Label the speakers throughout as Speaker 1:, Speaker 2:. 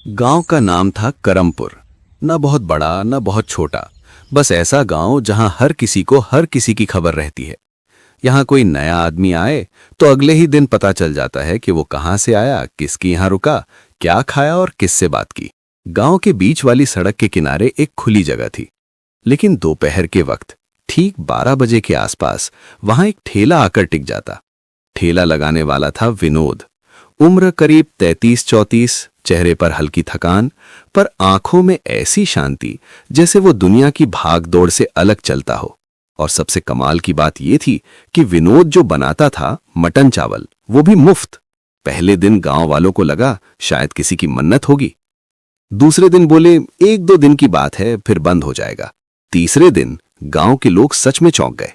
Speaker 1: गांव का नाम था करमपुर। न बहुत बड़ा न बहुत छोटा, बस ऐसा गांव जहां हर किसी को हर किसी की खबर रहती है। यहां कोई नया आदमी आए तो अगले ही दिन पता चल जाता है कि वो कहां से आया, किसकी यहां रुका, क्या खाया और किससे बात की। गांव के बीच वाली सड़क के किनारे एक खुली जगह थी, लेकिन दोपहर के वक्त ठीक 12 बजे के आसपास वहां एक ठेला आकर टिक जाता। ठेला लगाने वाला था विनोद। उम्र करीब 33-34, चेहरे पर हल्की थकान, पर आंखों में ऐसी शांति जैसे वो दुनिया की भागदौड़ से अलग चलता हो। और सबसे कमाल की बात यह थी कि विनोद जो बनाता था मटन चावल, वो भी मुफ्त। पहले दिन गांव वालों को लगा शायद किसी की मन्नत होगी। दूसरे दिन बोले 1-2 दिन की बात है, फिर बंद हो जाएगा। तीसरे दिन गांव के लोग सच में चौंक गए,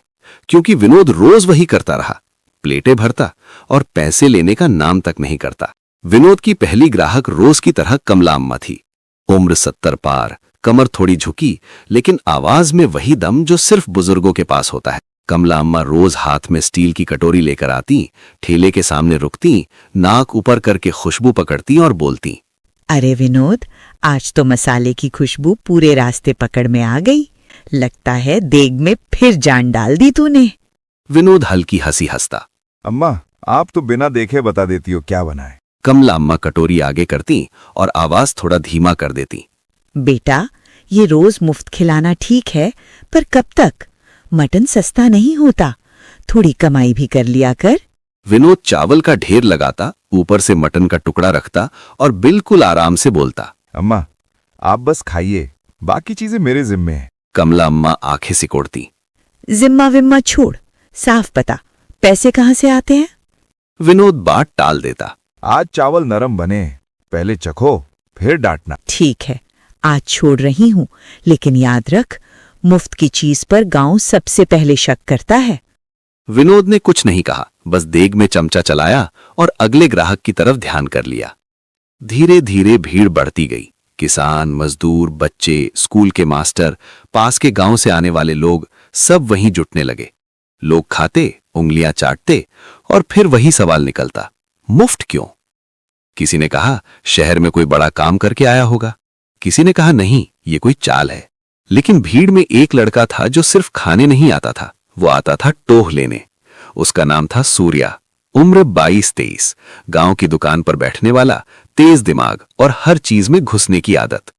Speaker 1: क्योंकि विनोद रोज वही करता रहा, प्लेटें भरता और पैसे लेने का नाम तक नहीं करता। विनोद की पहली ग्राहक रोज की तरह कमला अम्मा थी। उम्र 70 पार, कमर थोड़ी झुकी, लेकिन आवाज में वही दम जो सिर्फ बुजुर्गों के पास होता है। कमला अम्मा रोज हाथ में स्टील की कटोरी लेकर आती, ठेले के सामने रुकती, नाक ऊपर करके खुशबू पकड़ती और बोलती,
Speaker 2: अरे विनोद, आज तो मसाले की खुशबू पूरे रास्ते पकड़ में आ गई। लगता है देग में फिर जान डाल दी तूने।
Speaker 1: विनोद हल्की हंसी हंसता।
Speaker 3: अम्मा, आप तो बिना देखे बता देती हो क्या बना है।
Speaker 1: कमला अम्मा कटोरी आगे करती और आवाज थोड़ा धीमा कर देती।
Speaker 2: बेटा, ये रोज मुफ्त खिलाना ठीक है, पर कब तक? मटन सस्ता नहीं होता, थोड़ी कमाई भी कर लिया कर।
Speaker 1: विनोद चावल का ढेर लगाता, ऊपर से मटन का टुकड़ा रखता और बिल्कुल आराम से बोलता,
Speaker 3: अम्मा, आप बस खाइए, बाकी चीजें मेरे जिम्मे हैं।
Speaker 1: कमला अम्मा आंखें सिकोड़ती।
Speaker 2: जिम्मा विम्मा छोड़, साफ बता, पैसे कहाँ से आते हैं?
Speaker 1: विनोद बात टाल देता।
Speaker 3: आज चावल नरम बने, पहले चखो फिर डांटना।
Speaker 2: ठीक है, आज छोड़ रही हूँ, लेकिन याद रख, मुफ्त की चीज पर गांव सबसे पहले शक करता है।
Speaker 1: विनोद ने कुछ नहीं कहा, बस देग में चमचा चलाया और अगले ग्राहक की तरफ ध्यान कर लिया। धीरे धीरे भीड़ बढ़ती गई। किसान, मजदूर, बच्चे, स्कूल के मास्टर, पास के गांव से आने वाले लोग सब वहीं जुटने लगे। लोग खाते, उंगलियां चाटते और फिर वही सवाल निकलता, मुफ्त क्यों? किसी ने कहा शहर में कोई बड़ा काम करके आया होगा, किसी ने कहा नहीं, ये कोई चाल है। लेकिन भीड़ में एक लड़का था जो सिर्फ खाने नहीं आता था, वो आता था टोह लेने। उसका नाम था सूर्या। उम्र 22-23, गांव की दुकान पर बैठने वाला, तेज दिमाग और हर चीज में घुसने की आदत।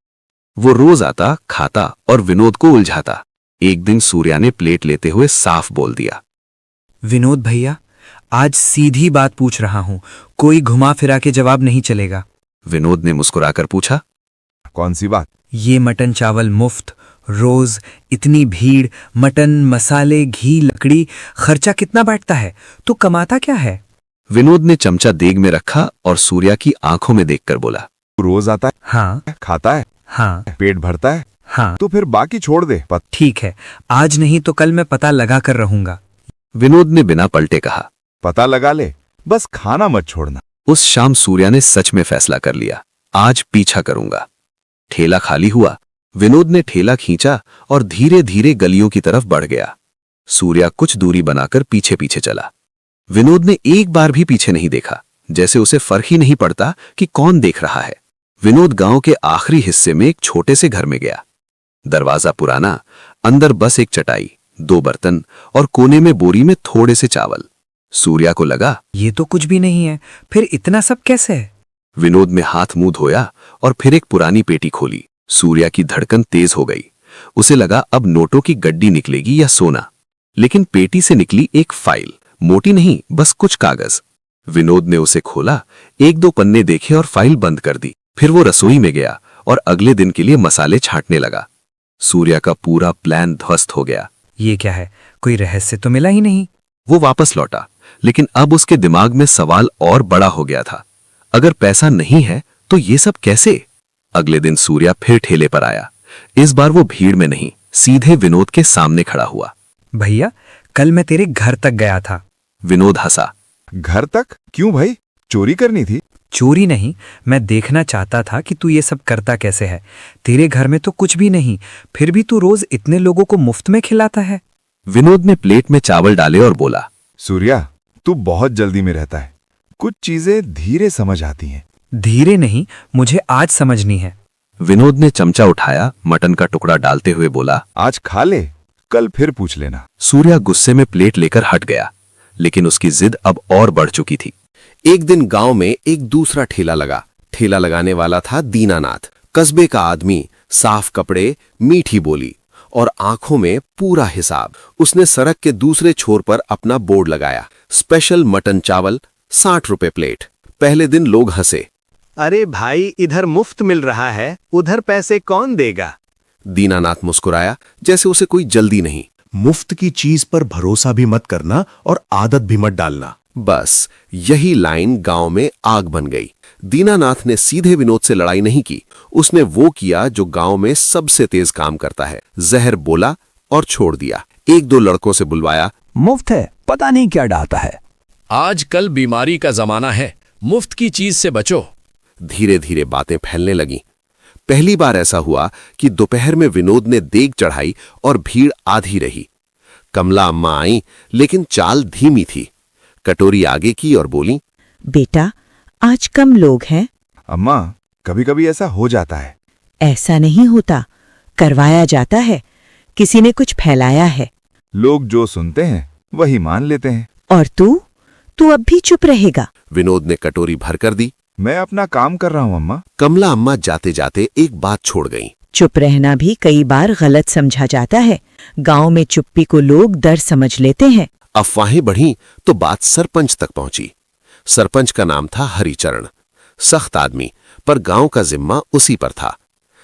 Speaker 1: वो रोज आता, खाता और विनोद को उलझाता। एक दिन सूर्या ने प्लेट लेते हुए साफ बोल दिया,
Speaker 4: विनोद भैया, आज सीधी बात पूछ रहा हूं, कोई घुमा फिरा के जवाब नहीं चलेगा।
Speaker 1: विनोद ने मुस्कुराकर पूछा,
Speaker 3: कौन सी बात?
Speaker 4: ये मटन चावल मुफ्त, रोज इतनी भीड़, मटन, मसाले, घी, लकड़ी, खर्चा कितना बैठता है? तो कमाता क्या है?
Speaker 1: विनोद ने चमचा देग में रखा और सूर्या की आंखों में देखकर बोला,
Speaker 3: रोज आता है,
Speaker 4: हाँ
Speaker 3: खाता है,
Speaker 4: हाँ
Speaker 3: पेट भरता है,
Speaker 4: हाँ।
Speaker 3: तो फिर बाकी छोड़ दे।
Speaker 4: ठीक है, आज नहीं तो कल मैं पता लगा कर रहूंगा।
Speaker 1: विनोद ने बिना पलटे कहा।
Speaker 3: पता लगा ले, बस खाना मत छोड़ना।
Speaker 1: उस शाम सूर्या ने सच में फैसला कर लिया, आज पीछा करूंगा। ठेला खाली हुआ। विनोद ने ठेला खींचा और धीरे धीरे गलियों की तरफ बढ़ गया। सूर्या कुछ दूरी बनाकर पीछे पीछे चला। विनोद ने एक बार भी पीछे नहीं देखा, जैसे उसे फर्क ही नहीं पड़ता कि कौन देख रहा है। विनोद गांव के आखिरी हिस्से में एक छोटे से घर में गया। दरवाजा पुराना, अंदर बस एक चटाई, 2 बर्तन और कोने में बोरी में थोड़े से चावल। सूर्या को लगा,
Speaker 4: ये तो कुछ भी नहीं है, फिर इतना सब कैसे है?
Speaker 1: विनोद ने हाथ मुंह धोया और फिर एक पुरानी पेटी खोली। सूर्या की धड़कन तेज हो गई। उसे लगा अब नोटों की गड्डी निकलेगी या सोना, लेकिन पेटी से निकली एक फाइल, मोटी नहीं, बस कुछ कागज। विनोद ने उसे खोला, 1-2 पन्ने देखे और फाइल बंद कर दी। फिर वो रसोई में गया और अगले दिन के लिए मसाले छांटने लगा। सूर्या का पूरा प्लान ध्वस्त हो गया।
Speaker 4: ये क्या है? कोई रहस्य तो मिला ही नहीं।
Speaker 1: वो वापस लौटा, लेकिन अब उसके दिमाग में सवाल और बड़ा हो गया था। अगर पैसा नहीं है तो ये सब कैसे? अगले दिन सूर्या फिर ठेले पर आया। इस बार वो भीड़ में नहीं, सीधे विनोद के सामने खड़ा हुआ।
Speaker 4: भैया, कल मैं तेरे घर तक गया था।
Speaker 1: विनोद हंसा।
Speaker 3: घर तक? क्यों भाई, चोरी करनी थी?
Speaker 4: चोरी नहीं, मैं देखना चाहता था कि तू ये सब करता कैसे है। तेरे घर में तो कुछ भी नहीं, फिर भी तू रोज इतने लोगों को मुफ्त में खिलाता है।
Speaker 1: विनोद ने प्लेट में चावल डाले और बोला,
Speaker 3: सूर्या, तू बहुत जल्दी में रहता है, कुछ चीजें धीरे समझ आती हैं।
Speaker 4: धीरे नहीं, मुझे आज समझनी है।
Speaker 1: विनोद ने चमचा उठाया, मटन का टुकड़ा डालते हुए बोला।
Speaker 3: आज खा ले, कल फिर पूछ लेना।
Speaker 1: सूर्या गुस्से में प्लेट लेकर हट गया, लेकिन उसकी जिद अब और बढ़ चुकी थी। एक दिन गांव में एक दूसरा ठेला लगा। ठेला लगाने वाला था दीनानाथ, कस्बे का आदमी, साफ कपड़े, मीठी बोली और आंखों में पूरा हिसाब। उसने सड़क के दूसरे छोर पर अपना बोर्ड लगाया, स्पेशल मटन चावल 60 रुपए प्लेट। पहले दिन लोग हंसे।
Speaker 5: अरे भाई, इधर मुफ्त मिल रहा है, उधर पैसे कौन देगा?
Speaker 1: दीनानाथ मुस्कुराया, जैसे उसे कोई जल्दी नहीं।
Speaker 6: मुफ्त की चीज पर भरोसा भी मत करना और आदत भी मत डालना।
Speaker 1: बस यही लाइन गांव में आग बन गई। दीनानाथ ने सीधे विनोद से लड़ाई नहीं की, उसने वो किया जो गांव में सबसे तेज काम करता है, जहर बोला और छोड़ दिया। एक दो लड़कों से बुलवाया।
Speaker 7: मुफ्त है, पता नहीं क्या डालता है।
Speaker 8: आजकल बीमारी का जमाना है, मुफ्त की चीज से बचो।
Speaker 1: धीरे धीरे बातें फैलने लगीं। पहली बार ऐसा हुआ कि दोपहर में विनोद ने देग चढ़ाई और भीड़ आधी रही। कमला अम्मा आई, लेकिन चाल धीमी थी। कटोरी आगे की और बोली,
Speaker 2: बेटा, आज कम लोग हैं।
Speaker 3: अम्मा, कभी कभी ऐसा हो जाता है।
Speaker 2: ऐसा नहीं होता, करवाया जाता है। किसी ने कुछ फैलाया है।
Speaker 3: लोग जो सुनते हैं वही मान लेते हैं।
Speaker 2: और तू अब भी चुप रहेगा?
Speaker 1: विनोद ने कटोरी भर कर दी।
Speaker 3: मैं अपना काम कर रहा हूं अम्मा।
Speaker 1: कमला अम्मा जाते जाते एक बात छोड़ गईं।
Speaker 2: चुप रहना भी कई बार गलत समझा जाता है। गांव में चुप्पी को लोग डर समझ लेते हैं।
Speaker 1: अफवाहें बढ़ीं तो बात सरपंच तक पहुंची। सरपंच का नाम था हरिचरण, सख्त आदमी, पर गांव का जिम्मा उसी पर था।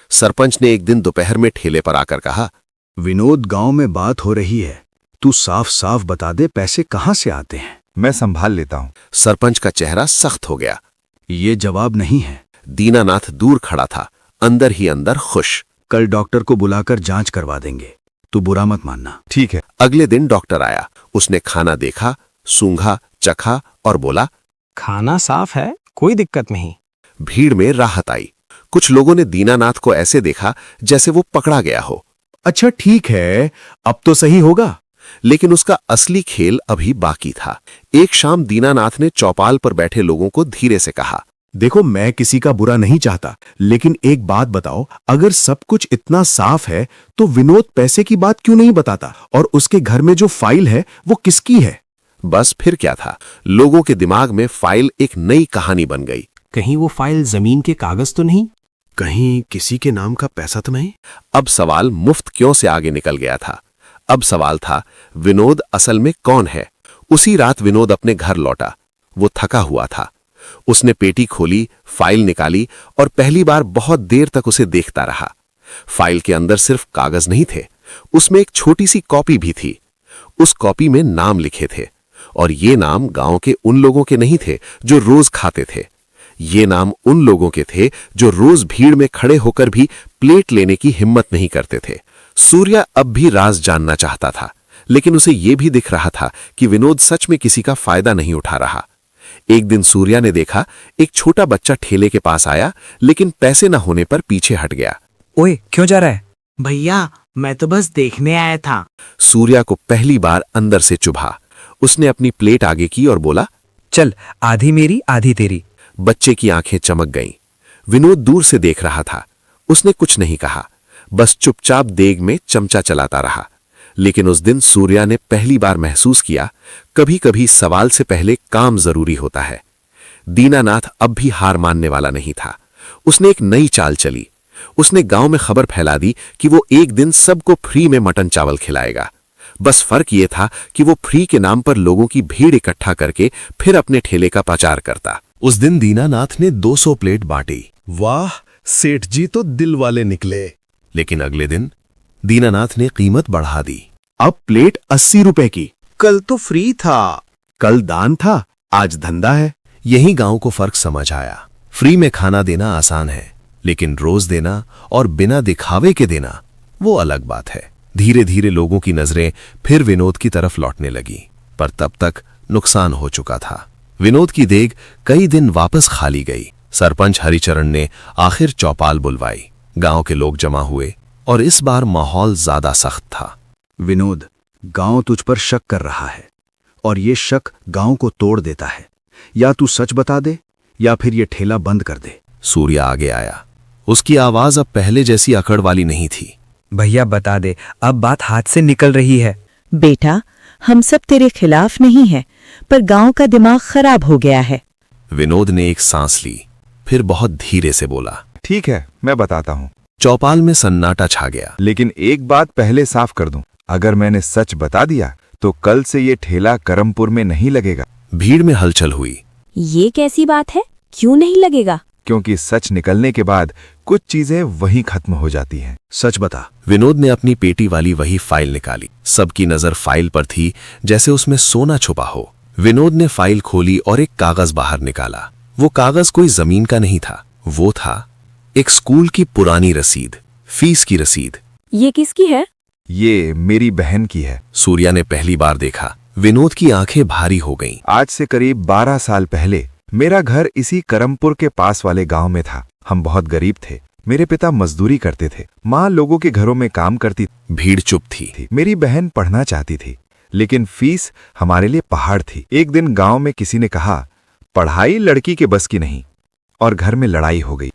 Speaker 1: सरपंच ने एक दिन दोपहर में ठेले पर आकर कहा,
Speaker 6: विनोद, गांव में बात हो रही है, तू साफ साफ बता दे पैसे कहां से आते हैं।
Speaker 3: मैं संभाल लेता हूं।
Speaker 1: सरपंच का चेहरा सख्त हो गया।
Speaker 6: ये जवाब नहीं है।
Speaker 1: दीनानाथ दूर खड़ा था, अंदर ही अंदर खुश।
Speaker 6: कल डॉक्टर को बुलाकर जांच करवा देंगे, तू बुरा मत मानना।
Speaker 3: ठीक है।
Speaker 1: अगले दिन डॉक्टर आया। उसने खाना देखा, सूंघा, चखा और बोला,
Speaker 5: खाना साफ है, कोई दिक्कत नहीं।
Speaker 1: भीड़ में राहत आई। कुछ लोगों ने दीनानाथ को ऐसे देखा जैसे वो पकड़ा गया हो।
Speaker 6: अच्छा ठीक है, अब तो सही होगा।
Speaker 1: लेकिन उसका असली खेल अभी बाकी था। एक शाम दीनानाथ ने चौपाल पर बैठे लोगों को धीरे से कहा,
Speaker 6: देखो, मैं किसी का बुरा नहीं चाहता, लेकिन एक बात बताओ, अगर सब कुछ इतना साफ है तो विनोद पैसे की बात क्यों नहीं बताता? और उसके घर में जो फाइल है वो किसकी है?
Speaker 1: बस फिर क्या था, लोगों के दिमाग में फाइल एक नई कहानी बन गई।
Speaker 5: कहीं वो फाइल जमीन के कागज तो नहीं?
Speaker 6: कहीं किसी के नाम का पैसा तो नहीं?
Speaker 1: अब सवाल मुफ्त क्यों से आगे निकल गया था। अब सवाल था, विनोद असल में कौन है? उसी रात विनोद अपने घर लौटा। वो थका हुआ था। उसने पेटी खोली, फाइल निकाली और पहली बार बहुत देर तक उसे देखता रहा। फाइल के अंदर सिर्फ कागज नहीं थे, उसमें एक छोटी सी कॉपी भी थी। उस कॉपी में नाम लिखे थे, और ये नाम गांव के उन लोगों के नहीं थे जो रोज खाते थे। ये नाम उन लोगों के थे जो रोज भीड़ में खड़े होकर भी प्लेट लेने की हिम्मत नहीं करते थे। सूर्या अब भी राज जानना चाहता था, लेकिन उसे यह भी दिख रहा था कि विनोद सच में किसी का फायदा नहीं उठा रहा। एक दिन सूर्या ने देखा, एक छोटा बच्चा ठेले के पास आया, लेकिन पैसे न होने पर पीछे हट गया।
Speaker 4: ओए, क्यों जा रहा है?
Speaker 9: भैया, मैं तो बस देखने आया था।
Speaker 1: सूर्या को पहली बार अंदर से चुभा। उसने अपनी प्लेट आगे की और बोला,
Speaker 4: चल, आधी मेरी आधी तेरी।
Speaker 1: बच्चे की आंखें चमक गईं। विनोद दूर से देख रहा था। उसने कुछ नहीं कहा, बस चुपचाप देग में चमचा चलाता रहा। लेकिन उस दिन सूर्या ने पहली बार महसूस किया, कभी कभी सवाल से पहले काम जरूरी होता है। दीनानाथ अब भी हार मानने वाला नहीं था। उसने एक नई चाल चली। उसने गांव में खबर फैला दी कि वो एक दिन सबको फ्री में मटन चावल खिलाएगा। बस फर्क ये था कि वो फ्री के नाम पर लोगों की भीड़ इकट्ठा करके फिर अपने ठेले का प्रचार करता।
Speaker 6: उस दिन दीनानाथ ने 200 प्लेट बांटी। वाह, सेठ जी तो दिल वाले निकले।
Speaker 1: लेकिन अगले दिन दीनानाथ ने कीमत बढ़ा दी।
Speaker 6: अब प्लेट 80 रुपए की।
Speaker 5: कल तो फ्री था।
Speaker 6: कल दान था, आज धंधा है।
Speaker 1: यही गांव को फर्क समझ आया। फ्री में खाना देना आसान है, लेकिन रोज देना और बिना दिखावे के देना वो अलग बात है। धीरे धीरे लोगों की नजरें फिर विनोद की तरफ लौटने लगी, पर तब तक नुकसान हो चुका था। विनोद की देग कई दिन वापस खाली गई। सरपंच हरिचरण ने आखिर चौपाल बुलवाई। गांव के लोग जमा हुए और इस बार माहौल ज्यादा सख्त था।
Speaker 6: विनोद, गांव तुझ पर शक कर रहा है और ये शक गांव को तोड़ देता है। या तू सच बता दे या फिर ये ठेला बंद कर दे।
Speaker 1: सूर्या आगे आया। उसकी आवाज अब पहले जैसी अकड़ वाली नहीं थी।
Speaker 4: भैया बता दे, अब बात हाथ से निकल रही है।
Speaker 2: बेटा, हम सब तेरे खिलाफ नहीं हैं, पर गांव का दिमाग खराब हो गया है।
Speaker 1: विनोद ने एक सांस ली, फिर बहुत धीरे से बोला।
Speaker 3: ठीक है, मैं बताता हूँ,
Speaker 1: चौपाल में सन्नाटा छा गया।
Speaker 3: लेकिन एक बात पहले साफ कर दूं, अगर मैंने सच बता दिया तो कल से ये ठेला करमपुर में नहीं लगेगा।
Speaker 1: भीड़ में हलचल हुई।
Speaker 10: ये कैसी बात है? क्यों नहीं लगेगा?
Speaker 3: क्योंकि सच निकलने के बाद कुछ चीजें वहीं खत्म हो जाती हैं।
Speaker 6: सच बता।
Speaker 1: विनोद ने अपनी पेटी वाली वही फाइल निकाली। सबकी नजर फाइल पर थी, जैसे उसमें सोना छुपा हो। विनोद ने फाइल खोली और एक कागज बाहर निकाला। वो कागज कोई जमीन का नहीं था, वो था एक स्कूल की पुरानी रसीद, फीस की रसीद।
Speaker 10: ये किसकी है?
Speaker 3: ये मेरी बहन की है।
Speaker 1: सूर्या ने पहली बार देखा। विनोद की आंखें भारी हो गईं।
Speaker 3: आज से करीब 12 साल पहले मेरा घर इसी करमपुर के पास वाले गांव में था। हम बहुत गरीब थे। मेरे पिता मजदूरी करते थे, माँ लोगों के घरों में काम करती
Speaker 1: भीड़ चुप थी।
Speaker 3: मेरी बहन पढ़ना चाहती थी, लेकिन फीस हमारे लिए पहाड़ थी। एक दिन गांव में किसी ने कहा, पढ़ाई लड़की के बस की नहीं, और घर में लड़ाई हो गई।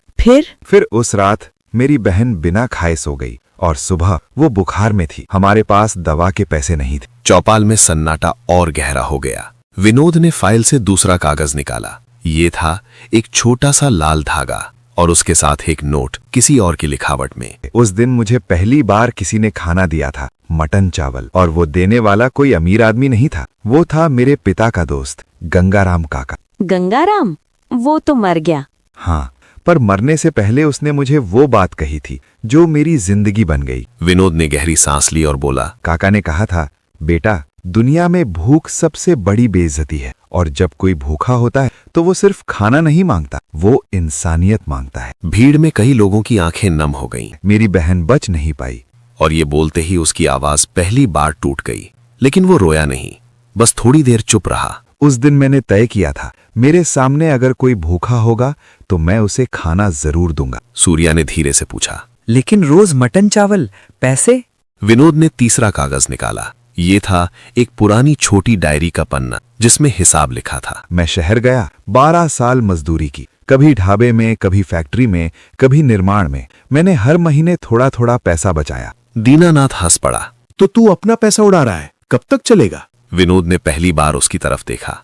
Speaker 3: फिर उस रात मेरी बहन बिना खाए सो गई और सुबह वो बुखार में थी। हमारे पास दवा के पैसे नहीं थे।
Speaker 1: चौपाल में सन्नाटा और गहरा हो गया। विनोद ने फाइल से दूसरा कागज निकाला। ये था एक छोटा सा लाल धागा और उसके साथ एक नोट किसी और की लिखावट में।
Speaker 3: उस दिन मुझे पहली बार किसी ने खाना दिया था, मटन चावल, और वो देने वाला कोई अमीर आदमी नहीं था। वो था मेरे पिता का दोस्त, गंगाराम काका।
Speaker 10: गंगाराम? वो तो मर गया।
Speaker 3: हाँ, पर मरने से पहले उसने मुझे वो बात कही थी जो मेरी जिंदगी बन गई।
Speaker 1: विनोद ने गहरी सांस ली और बोला,
Speaker 3: काका ने कहा था, बेटा, दुनिया में भूख सबसे बड़ी बेइज्जती है, और जब कोई भूखा होता है तो वो सिर्फ खाना नहीं मांगता, वो इंसानियत मांगता है।
Speaker 1: भीड़ में कई लोगों की आंखें नम हो गईं।
Speaker 3: मेरी बहन बच नहीं पाई।
Speaker 1: और ये बोलते ही उसकी आवाज पहली बार टूट गई। लेकिन वो रोया नहीं, बस थोड़ी देर चुप रहा।
Speaker 3: उस दिन मैंने तय किया था, मेरे सामने अगर कोई भूखा होगा तो मैं उसे खाना जरूर दूंगा।
Speaker 1: सूर्या ने धीरे से पूछा,
Speaker 4: लेकिन रोज मटन चावल, पैसे?
Speaker 1: विनोद ने तीसरा कागज निकाला। ये था एक पुरानी छोटी डायरी का पन्ना जिसमें हिसाब लिखा था।
Speaker 3: मैं शहर गया, 12 साल मजदूरी की, कभी ढाबे में, कभी फैक्ट्री में, कभी निर्माण में। मैंने हर महीने थोड़ा थोड़ा पैसा बचाया।
Speaker 1: दीनानाथ हंस पड़ा।
Speaker 6: तो तू अपना पैसा उड़ा रहा है, कब तक चलेगा?
Speaker 1: विनोद ने पहली बार उसकी तरफ देखा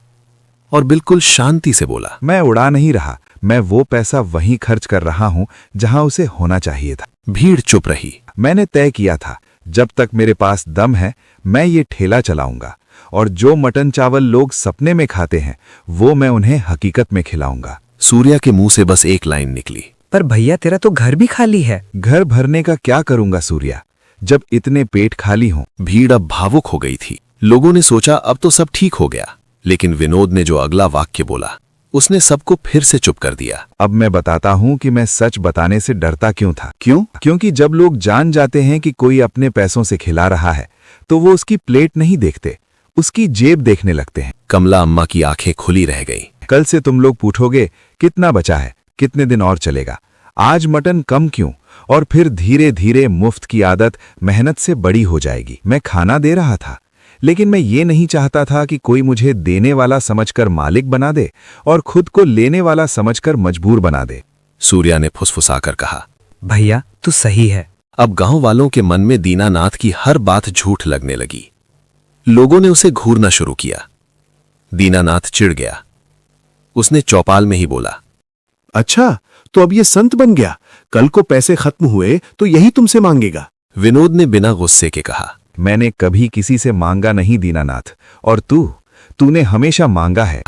Speaker 1: और बिल्कुल शांति से बोला,
Speaker 3: मैं उड़ा नहीं रहा, मैं वो पैसा वहीं खर्च कर रहा हूं जहां उसे होना चाहिए था।
Speaker 1: भीड़ चुप रही।
Speaker 3: मैंने तय किया था, जब तक मेरे पास दम है मैं ये ठेला चलाऊंगा, और जो मटन चावल लोग सपने में खाते हैं वो मैं उन्हें हकीकत में खिलाऊंगा।
Speaker 1: सूर्या के मुंह से बस एक लाइन निकली,
Speaker 4: पर भैया तेरा तो घर भी खाली है।
Speaker 3: घर भरने का क्या करूंगा सूर्या, जब इतने पेट खाली हों।
Speaker 1: भीड़ अब भावुक हो गई थी। लोगों ने सोचा अब तो सब ठीक हो गया, लेकिन विनोद ने जो अगला वाक्य बोला उसने सबको फिर से चुप कर दिया।
Speaker 3: अब मैं बताता हूं कि मैं सच बताने से डरता क्यों था। क्योंकि जब लोग जान जाते हैं कि कोई अपने पैसों से खिला रहा है तो वो उसकी प्लेट नहीं देखते, उसकी जेब देखने लगते हैं।
Speaker 1: कमला अम्मा की आंखें खुली रह गईं।
Speaker 3: कल से तुम लोग पूछोगे कितना बचा है, कितने दिन और चलेगा, आज मटन कम क्यों, और फिर धीरे धीरे मुफ्त की आदत मेहनत से बड़ी हो जाएगी। मैं खाना दे रहा था, लेकिन मैं ये नहीं चाहता था कि कोई मुझे देने वाला समझकर मालिक बना दे और खुद को लेने वाला समझकर मजबूर बना दे।
Speaker 1: सूर्या ने फुसफुसाकर कहा,
Speaker 4: भैया तू सही है।
Speaker 1: अब गांव वालों के मन में दीनानाथ की हर बात झूठ लगने लगी। लोगों ने उसे घूरना शुरू किया। दीनानाथ चिढ़ गया। उसने चौपाल में ही बोला,
Speaker 6: अच्छा, तो अब ये संत बन गया, कल को पैसे खत्म हुए तो यही तुमसे मांगेगा।
Speaker 1: विनोद ने बिना गुस्से के कहा,
Speaker 3: मैंने कभी किसी से मांगा नहीं दीनानाथ, और तूने हमेशा मांगा है।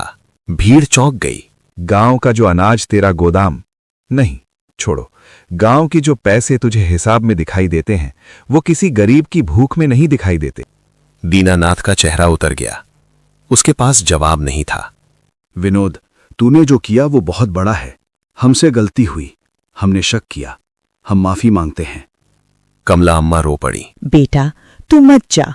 Speaker 1: भीड़ चौंक गई।
Speaker 3: गांव का जो अनाज तेरा गोदाम नहीं, छोड़ो, गांव की जो पैसे तुझे हिसाब में दिखाई देते हैं वो किसी गरीब की भूख में नहीं दिखाई देते।
Speaker 1: दीनानाथ का चेहरा उतर गया। उसके पास जवाब नहीं था।
Speaker 6: विनोद, तूने जो किया वो बहुत बड़ा है, हमसे गलती हुई, हमने शक किया, हम माफी मांगते हैं।
Speaker 1: कमला अम्मा रो पड़ी।
Speaker 2: बेटा, तू मत जा।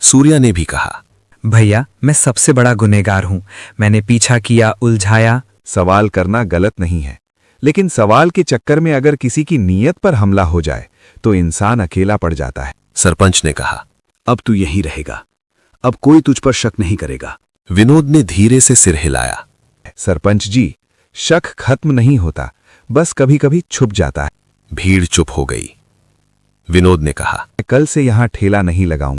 Speaker 1: सूर्या ने भी कहा,
Speaker 4: भैया मैं सबसे बड़ा गुनहगार हूं, मैंने पीछा किया, उलझाया।
Speaker 3: सवाल करना गलत नहीं है, लेकिन सवाल के चक्कर में अगर किसी की नीयत पर हमला हो जाए तो इंसान अकेला पड़ जाता है।
Speaker 1: सरपंच ने कहा,
Speaker 6: अब तू यहीं रहेगा, अब कोई तुझ पर शक नहीं करेगा।
Speaker 1: विनोद ने धीरे से सिर हिलाया।
Speaker 3: सरपंच जी, शक खत्म नहीं होता, बस कभी कभी छुप जाता है।
Speaker 1: भीड़ चुप हो गई। विनोद ने कहा,
Speaker 3: कल से यहाँ ठेला नहीं लगाऊंगा।